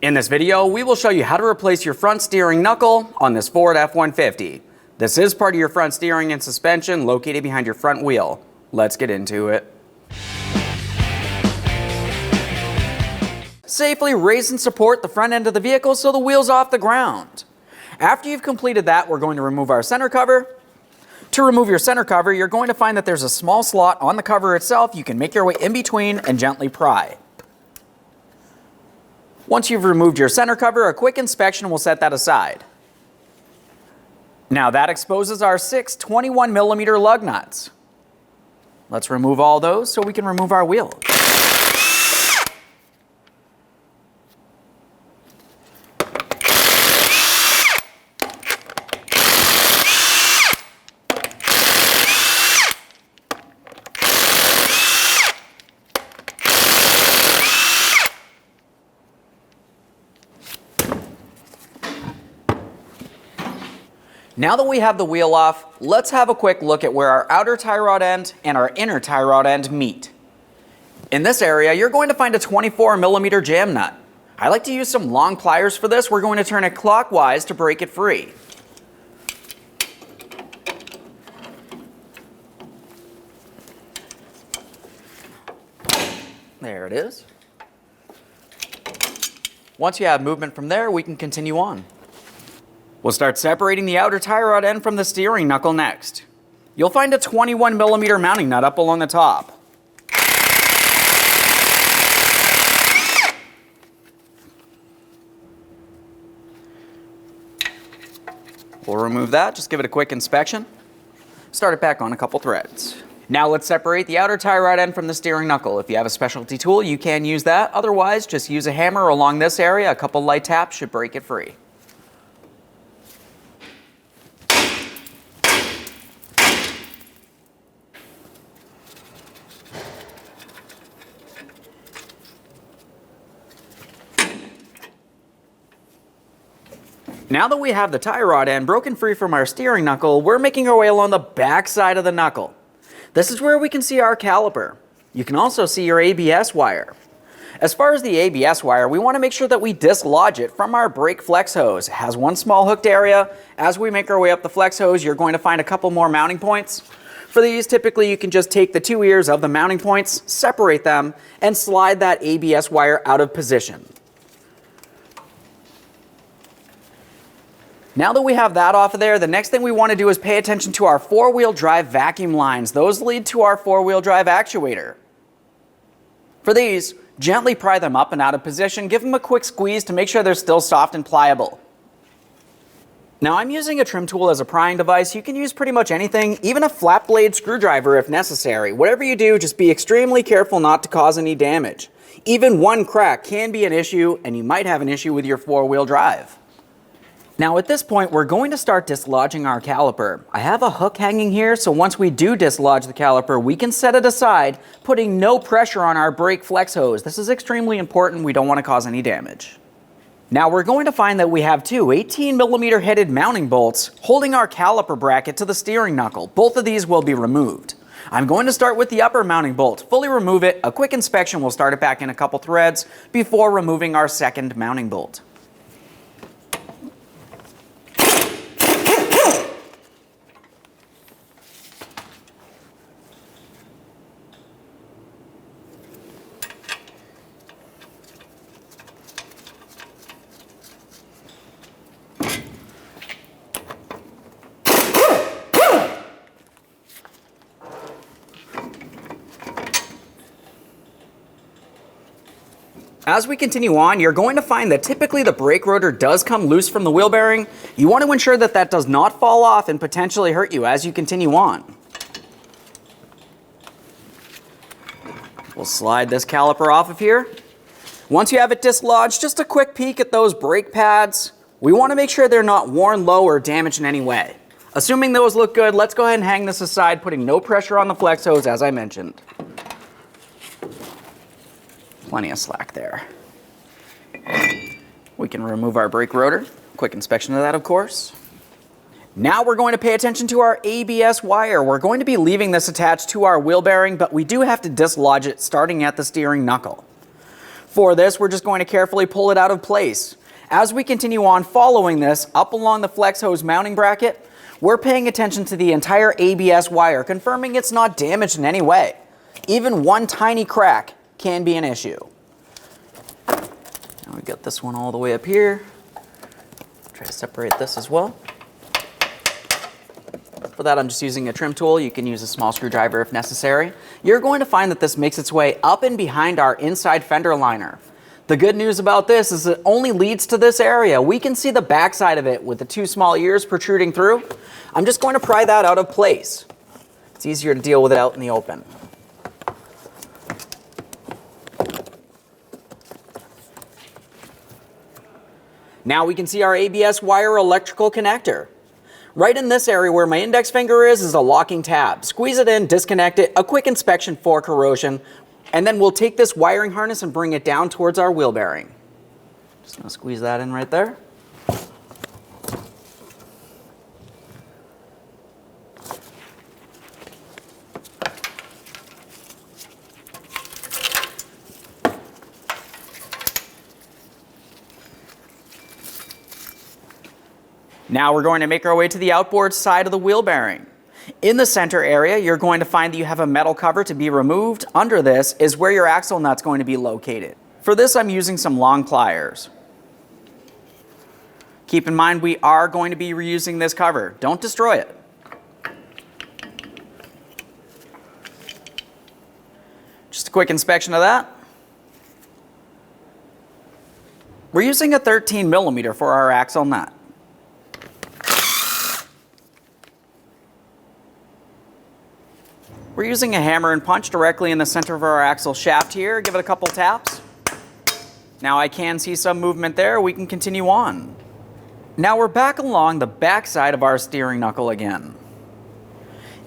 In this video, we will show you how to replace your front steering knuckle on this Ford F-150. This is part of your front steering and suspension located behind your front wheel. Let's get into it. Safely raise and support the front end of the vehicle so the wheel's off the ground. After you've completed that, we're going to remove our center cover. To remove your center cover, you're going to find that there's a small slot on the cover itself. You can make your way in between and gently pry. Once you've removed your center cover, a quick inspection will set that aside. Now that exposes our 6 21mm lug nuts. Let's remove all those so we can remove our wheel. Now that we have the wheel off, let's have a quick look at where our outer tie rod end and our inner tie rod end meet. In this area, you're going to find a 24mm jam nut. I like to use some long pliers for this. We're going to turn it clockwise to break it free. There it is. Once you have movement from there, we can continue on. We'll start separating the outer tie rod end from the steering knuckle next. You'll find a 21mm mounting nut up along the top. We'll remove that, just give it a quick inspection. Start it back on a couple threads. Now let's separate the outer tie rod end from the steering knuckle. If you have a specialty tool, you can use that. Otherwise, just use a hammer along this area. A couple light taps should break it free. Now that we have the tie rod end broken free from our steering knuckle, we're making our way along the back side of the knuckle. This is where we can see our caliper. You can also see your ABS wire. As far as the ABS wire, we want to make sure that we dislodge it from our brake flex hose. It has one small hooked area. As we make our way up the flex hose, you're going to find a couple more mounting points. For these, typically you can just take the 2 ears of the mounting points, separate them, and slide that ABS wire out of position. Now that we have that off of there, the next thing we want to do is pay attention to our four-wheel drive vacuum lines. Those lead to our four-wheel drive actuator. For these, gently pry them up and out of position. Give them a quick squeeze to make sure they're still soft and pliable. Now I'm using a trim tool as a prying device. You can use pretty much anything, even a flat blade screwdriver if necessary. Whatever you do, just be extremely careful not to cause any damage. Even one crack can be an issue, and you might have an issue with your four-wheel drive. Now at this point, we're going to start dislodging our caliper. I have a hook hanging here, so once we do dislodge the caliper, we can set it aside, putting no pressure on our brake flex hose. This is extremely important. We don't want to cause any damage. Now we're going to find that we have two 18mm headed mounting bolts holding our caliper bracket to the steering knuckle. Both of these will be removed. I'm going to start with the upper mounting bolt, fully remove it. A quick inspection will start it back in a couple threads before removing our second mounting bolt. As we continue on, you're going to find that typically the brake rotor does come loose from the wheel bearing. You want to ensure that that does not fall off and potentially hurt you as you continue on. We'll slide this caliper off of here. Once you have it dislodged, just a quick peek at those brake pads. We want to make sure they're not worn low or damaged in any way. Assuming those look good, let's go ahead and hang this aside, putting no pressure on the flex hose as I mentioned. Plenty of slack there. We can remove our brake rotor. Quick inspection of that, of course. Now we're going to pay attention to our ABS wire. We're going to be leaving this attached to our wheel bearing, but we do have to dislodge it starting at the steering knuckle. For this, we're just going to carefully pull it out of place. As we continue on following this up along the flex hose mounting bracket, we're paying attention to the entire ABS wire, confirming it's not damaged in any way. Even one tiny crack can be an issue. Now we got this one all the way up here. Try to separate this as well. For that, I'm just using a trim tool. You can use a small screwdriver if necessary. You're going to find that this makes its way up and behind our inside fender liner. The good news about this is it only leads to this area. We can see the back side of it with the two small ears protruding through. I'm just going to pry that out of place. It's easier to deal with it out in the open. Now we can see our ABS wire electrical connector. Right in this area where my index finger is a locking tab. Squeeze it in, disconnect it, a quick inspection for corrosion, and then we'll take this wiring harness and bring it down towards our wheel bearing. Just gonna squeeze that in right there. Now we're going to make our way to the outboard side of the wheel bearing. In the center area, you're going to find that you have a metal cover to be removed. Under this is where your axle nut's going to be located. For this, I'm using some long pliers. Keep in mind, we are going to be reusing this cover. Don't destroy it. Just a quick inspection of that. We're using a 13mm for our axle nut. We're using a hammer and punch directly in the center of our axle shaft here. Give it a couple taps. Now I can see some movement there. We can continue on. Now we're back along the back side of our steering knuckle again.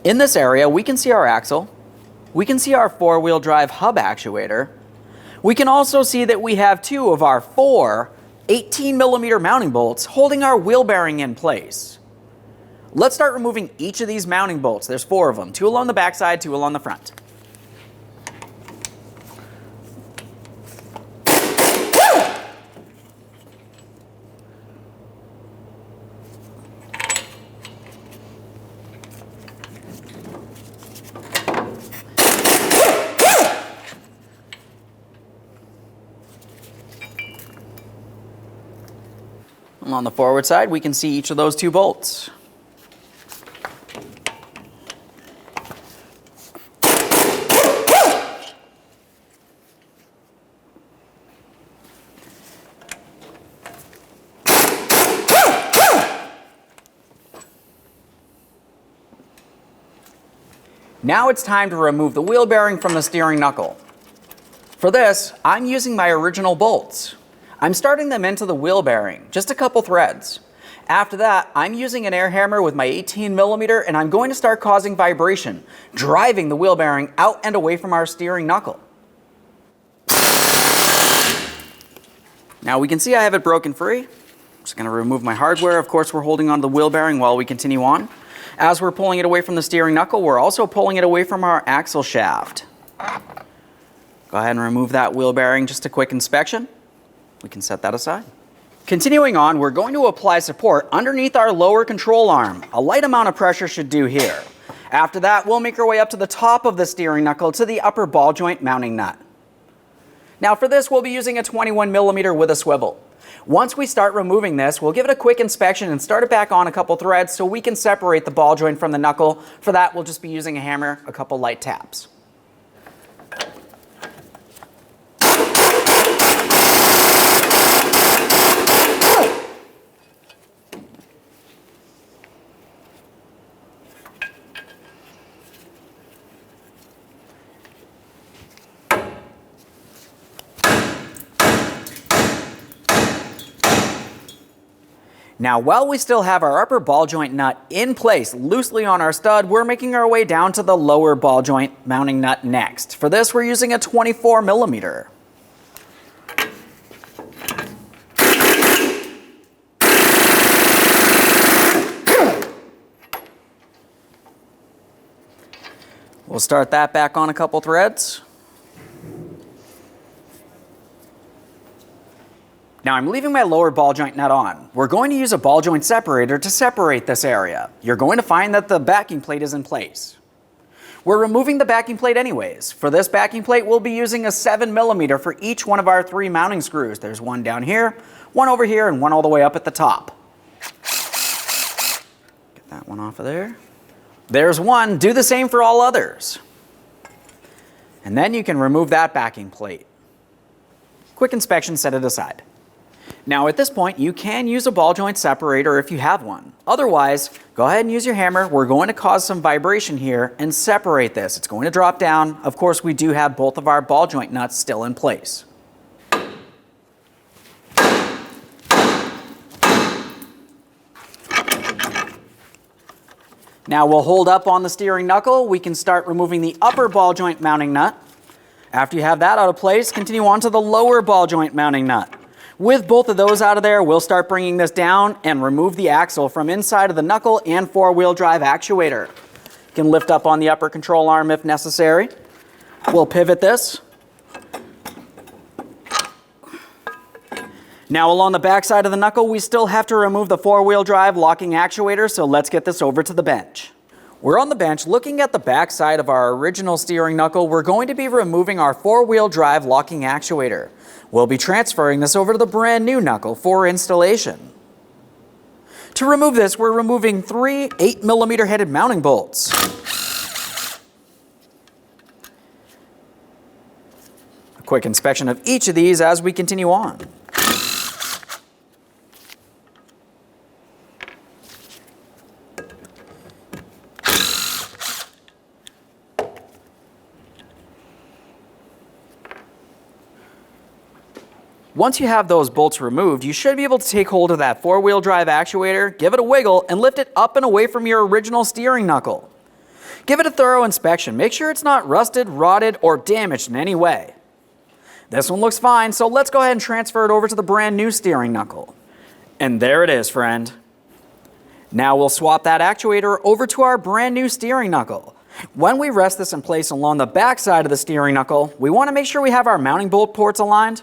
In this area, we can see our axle. We can see our four-wheel drive hub actuator. We can also see that we have two of our four 18mm mounting bolts holding our wheel bearing in place. Let's start removing each of these mounting bolts. There's four of them, two along the back side, two along the front. On the forward side, we can see each of those two bolts. Now it's time to remove the wheel bearing from the steering knuckle. For this, I'm using my original bolts. I'm starting them into the wheel bearing, just a couple threads. After that, I'm using an air hammer with my 18mm and I'm going to start causing vibration, driving the wheel bearing out and away from our steering knuckle. Now we can see I have it broken free. I'm just going to remove my hardware. Of course, we're holding on to the wheel bearing while we continue on. As we're pulling it away from the steering knuckle, we're also pulling it away from our axle shaft. Go ahead and remove that wheel bearing, just a quick inspection. We can set that aside. Continuing on, we're going to apply support underneath our lower control arm. A light amount of pressure should do here. After that, we'll make our way up to the top of the steering knuckle to the upper ball joint mounting nut. Now for this, we'll be using a 21mm with a swivel. Once we start removing this, we'll give it a quick inspection and start it back on a couple threads so we can separate the ball joint from the knuckle. For that, we'll just be using a hammer, a couple light taps. Now, while we still have our upper ball joint nut in place loosely on our stud, we're making our way down to the lower ball joint mounting nut next. For this, we're using a 24mm. We'll start that back on a couple threads. Now I'm leaving my lower ball joint nut on. We're going to use a ball joint separator to separate this area. You're going to find that the backing plate is in place. We're removing the backing plate anyways. For this backing plate, we'll be using a 7mm for each one of our 3 mounting screws. There's one down here, one over here, and one all the way up at the top. Get that one off of there. There's one. Do the same for all others. And then you can remove that backing plate. Quick inspection, set it aside. Now at this point, you can use a ball joint separator if you have one. Otherwise, go ahead and use your hammer. We're going to cause some vibration here and separate this. It's going to drop down. Of course, we do have both of our ball joint nuts still in place. Now we'll hold up on the steering knuckle. We can start removing the upper ball joint mounting nut. After you have that out of place, continue on to the lower ball joint mounting nut. With both of those out of there, we'll start bringing this down and remove the axle from inside of the knuckle and 4-wheel drive actuator. You can lift up on the upper control arm if necessary. We'll pivot this. Now along the back side of the knuckle, we still have to remove the 4-wheel drive locking actuator, so let's get this over to the bench. We're on the bench looking at the back side of our original steering knuckle. We're going to be removing our 4-wheel drive locking actuator. We'll be transferring this over to the brand new knuckle for installation. To remove this, we're removing 3 8mm headed mounting bolts. A quick inspection of each of these as we continue on. Once you have those bolts removed, you should be able to take hold of that 4-wheel drive actuator, give it a wiggle, and lift it up and away from your original steering knuckle. Give it a thorough inspection. Make sure it's not rusted, rotted, or damaged in any way. This one looks fine, so let's go ahead and transfer it over to the brand new steering knuckle. And there it is, friend. Now we'll swap that actuator over to our brand new steering knuckle. When we rest this in place along the back side of the steering knuckle, we want to make sure we have our mounting bolt ports aligned.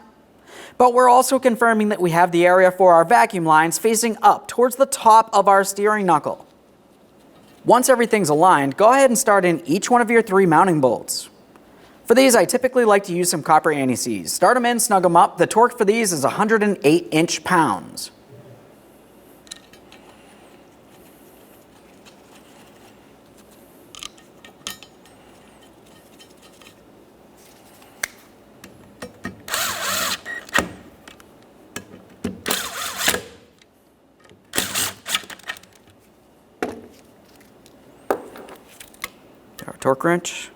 But we're also confirming that we have the area for our vacuum lines facing up towards the top of our steering knuckle. Once everything's aligned, go ahead and start in each one of your 3 mounting bolts. For these, I typically like to use some copper anti-seize. Start them in, snug them up. The torque for these is 108 inch-pounds. Our torque wrench.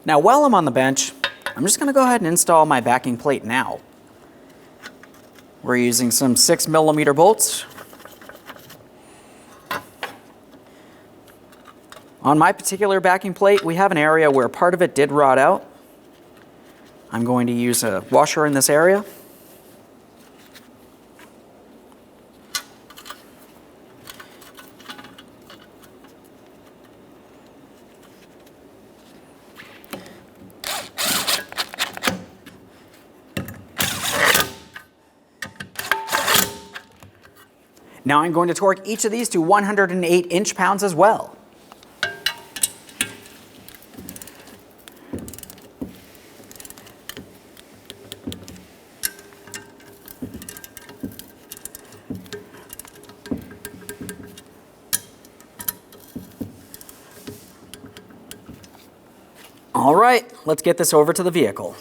Now while I'm on the bench, I'm just going to go ahead and install my backing plate now. We're using some 6mm bolts. On my particular backing plate, we have an area where part of it did rot out. I'm going to use a washer in this area. Now I'm going to torque each of these to 108 inch-pounds as well. All right, let's get this over to the vehicle.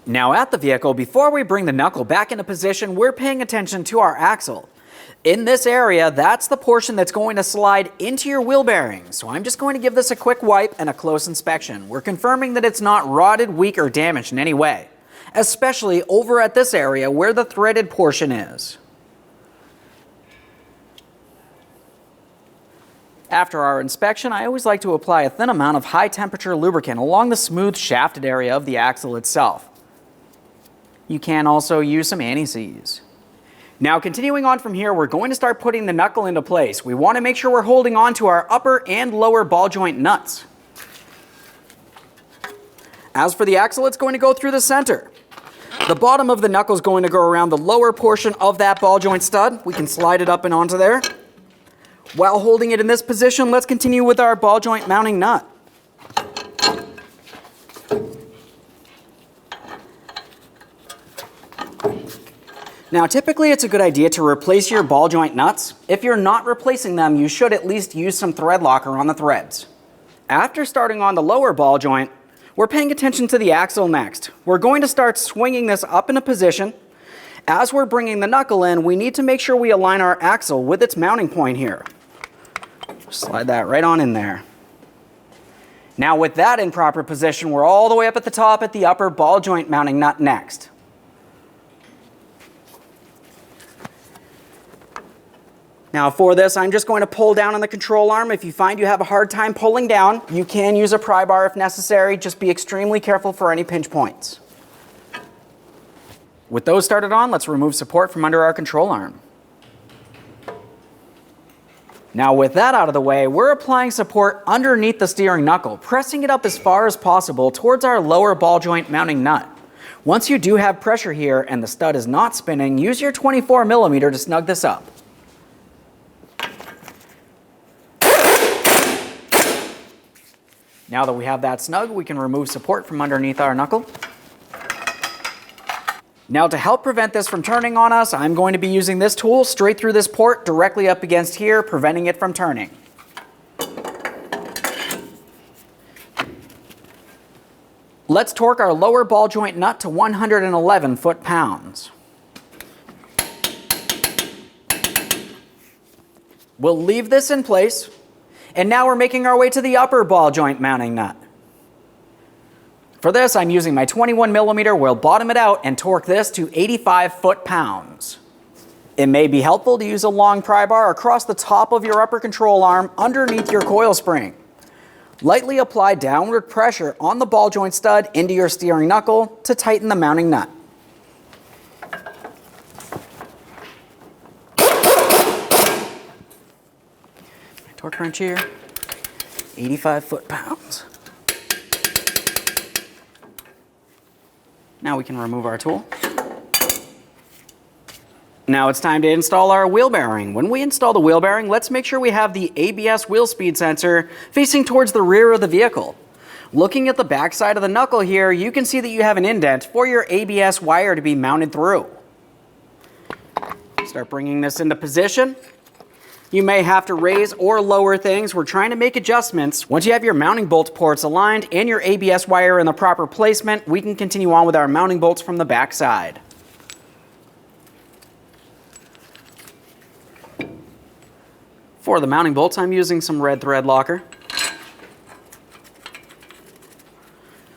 Now at the vehicle, before we bring the knuckle back into position, we're paying attention to our axle. In this area, that's the portion that's going to slide into your wheel bearing. So I'm just going to give this a quick wipe and a close inspection. We're confirming that it's not rotted, weak, or damaged in any way, especially over at this area where the threaded portion is. After our inspection, I always like to apply a thin amount of high-temperature lubricant along the smooth shafted area of the axle itself. You can also use some anti-seize. Now continuing on from here, we're going to start putting the knuckle into place. We want to make sure we're holding on to our upper and lower ball joint nuts. As for the axle, it's going to go through the center. The bottom of the knuckle is going to go around the lower portion of that ball joint stud. We can slide it up and onto there. While holding it in this position, let's continue with our ball joint mounting nut. Now typically it's a good idea to replace your ball joint nuts. If you're not replacing them, you should at least use some thread locker on the threads. After starting on the lower ball joint, we're paying attention to the axle next. We're going to start swinging this up in a position. As we're bringing the knuckle in, we need to make sure we align our axle with its mounting point here. Slide that right on in there. Now with that in proper position, we're all the way up at the top at the upper ball joint mounting nut next. Now for this, I'm just going to pull down on the control arm. If you find you have a hard time pulling down, you can use a pry bar if necessary. Just be extremely careful for any pinch points. With those started on, let's remove support from under our control arm. Now with that out of the way, we're applying support underneath the steering knuckle, pressing it up as far as possible towards our lower ball joint mounting nut. Once you do have pressure here and the stud is not spinning, use your 24mm to snug this up. Now that we have that snug, we can remove support from underneath our knuckle. Now to help prevent this from turning on us, I'm going to be using this tool straight through this port directly up against here, preventing it from turning. Let's torque our lower ball joint nut to 111 foot-pounds. We'll leave this in place. And now we're making our way to the upper ball joint mounting nut. For this, I'm using my 21mm. We'll bottom it out and torque this to 85 foot-pounds. It may be helpful to use a long pry bar across the top of your upper control arm underneath your coil spring. Lightly apply downward pressure on the ball joint stud into your steering knuckle to tighten the mounting nut. Torque wrench here, 85 foot-pounds. Now we can remove our tool. Now it's time to install our wheel bearing. When we install the wheel bearing, let's make sure we have the ABS wheel speed sensor facing towards the rear of the vehicle. Looking at the back side of the knuckle here, you can see that you have an indent for your ABS wire to be mounted through. Start bringing this into position. You may have to raise or lower things. We're trying to make adjustments. Once you have your mounting bolt ports aligned and your ABS wire in the proper placement, we can continue on with our mounting bolts from the back side. For the mounting bolts, I'm using some red thread locker.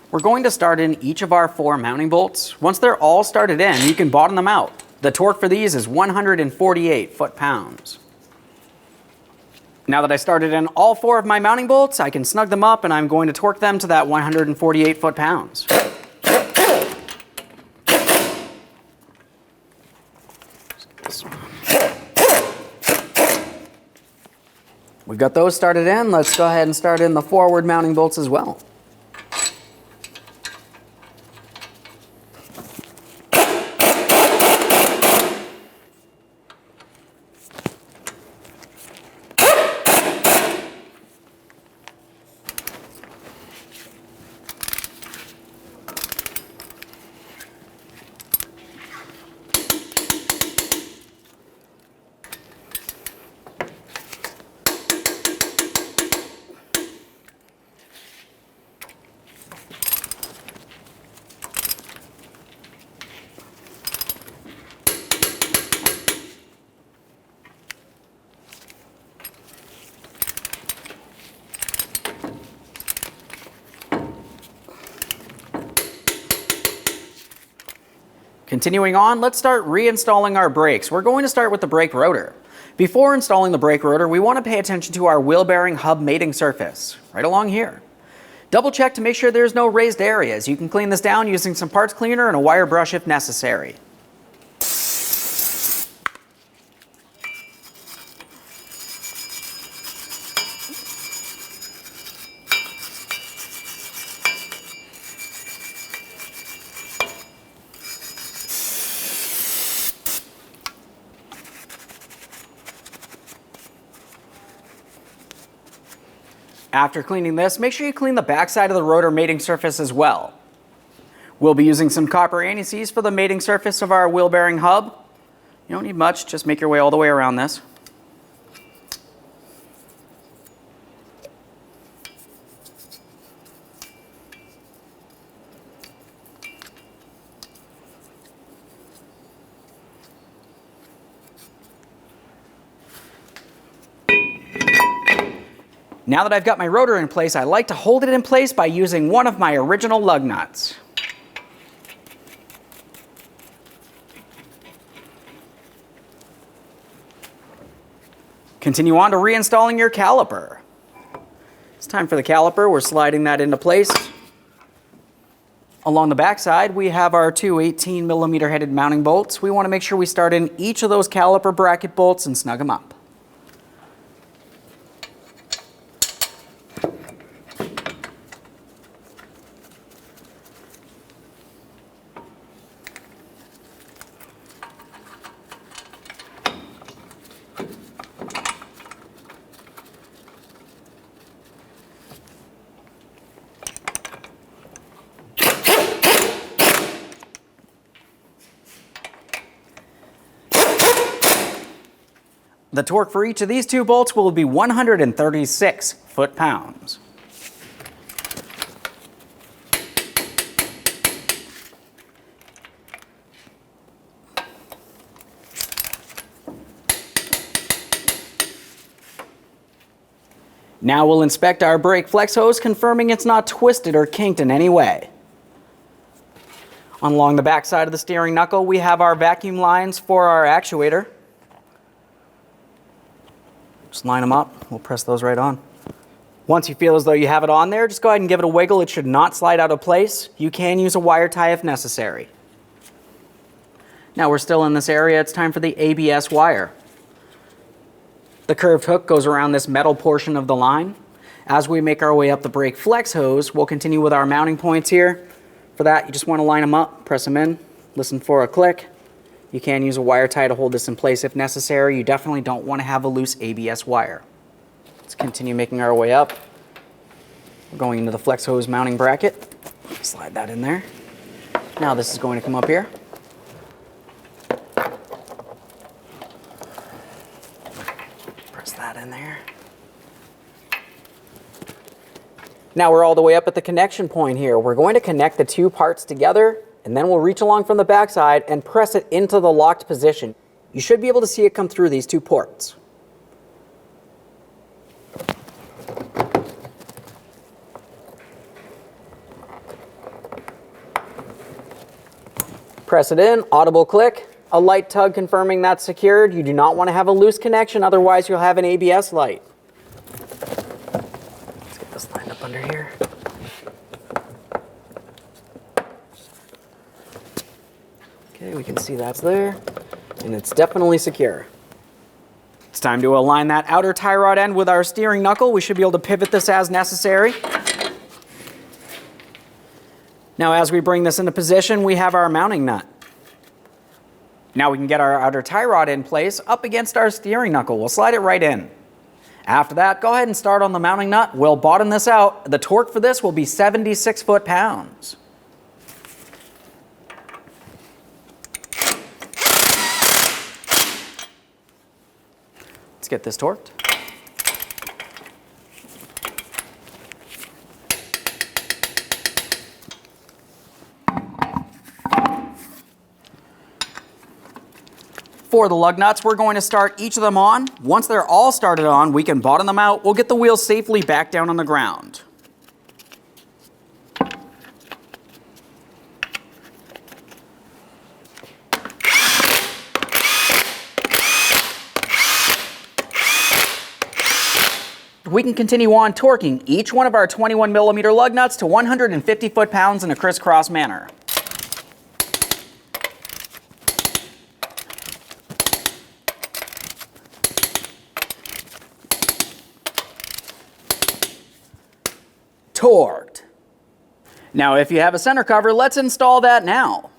We're going to start in each of our 4 mounting bolts. Once they're all started in, you can bottom them out. The torque for these is 148 foot-pounds. Now that I started in all 4 of my mounting bolts, I can snug them up and I'm going to torque them to that 148 foot-pounds. We've got those started in. Let's go ahead and start in the forward mounting bolts as well. Continuing on, let's start reinstalling our brakes. We're going to start with the brake rotor. Before installing the brake rotor, we want to pay attention to our wheel bearing hub mating surface, right along here. Double check to make sure there's no raised areas. You can clean this down using some parts cleaner and a wire brush if necessary. After cleaning this, make sure you clean the backside of the rotor mating surface as well. We'll be using some copper anti-seize for the mating surface of our wheel bearing hub. You don't need much, just make your way all the way around this. Now that I've got my rotor in place, I like to hold it in place by using one of my original lug nuts. Continue on to reinstalling your caliper. It's time for the caliper. We're sliding that into place. Along the back side, we have our two 18mm headed mounting bolts. We want to make sure we start in each of those caliper bracket bolts and snug them up. The torque for each of these two bolts will be 136 foot-pounds. Now we'll inspect our brake flex hose, confirming it's not twisted or kinked in any way. Along the back side of the steering knuckle, we have our vacuum lines for our actuator. Just line them up. We'll press those right on. Once you feel as though you have it on there, just go ahead and give it a wiggle. It should not slide out of place. You can use a wire tie if necessary. Now we're still in this area. It's time for the ABS wire. The curved hook goes around this metal portion of the line. As we make our way up the brake flex hose, we'll continue with our mounting points here. For that, you just want to line them up, press them in, listen for a click. You can use a wire tie to hold this in place if necessary. You definitely don't want to have a loose ABS wire. Let's continue making our way up. We're going into the flex hose mounting bracket. Slide that in there. Now this is going to come up here. Press that in there. Now we're all the way up at the connection point here. We're going to connect the two parts together, and then we'll reach along from the backside and press it into the locked position. You should be able to see it come through these two ports. Press it in, audible click, a light tug confirming that's secured. You do not want to have a loose connection, otherwise you'll have an ABS light. Let's get this lined up under here. Okay, we can see that's there, and it's definitely secure. It's time to align that outer tie rod end with our steering knuckle. We should be able to pivot this as necessary. Now as we bring this into position, we have our mounting nut. Now we can get our outer tie rod in place up against our steering knuckle. We'll slide it right in. After that, go ahead and start on the mounting nut. We'll bottom this out. The torque for this will be 76 foot-pounds. Let's get this torqued. For the lug nuts, we're going to start each of them on. Once they're all started on, we can bottom them out. We'll get the wheels safely back down on the ground. We can continue on torquing each one of our 21mm lug nuts to 150 foot-pounds in a crisscross manner. Torqued. Now if you have a center cover, let's install that now.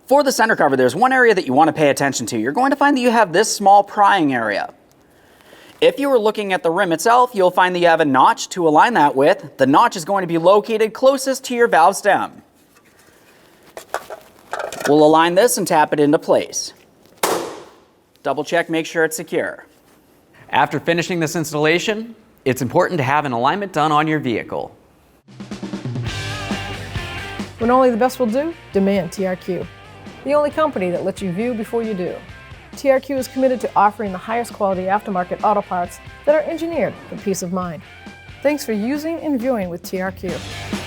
For the center cover, there's one area that you want to pay attention to. You're going to find that you have this small prying area. If you were looking at the rim itself, you'll find that you have a notch to align that with. The notch is going to be located closest to your valve stem. We'll align this and tap it into place. Double check, make sure it's secure. After finishing this installation, it's important to have an alignment done on your vehicle. When only the best will do, demand TRQ. The only company that lets you view before you do. TRQ is committed to offering the highest quality aftermarket auto parts that are engineered for peace of mind. Thanks for using and viewing with TRQ.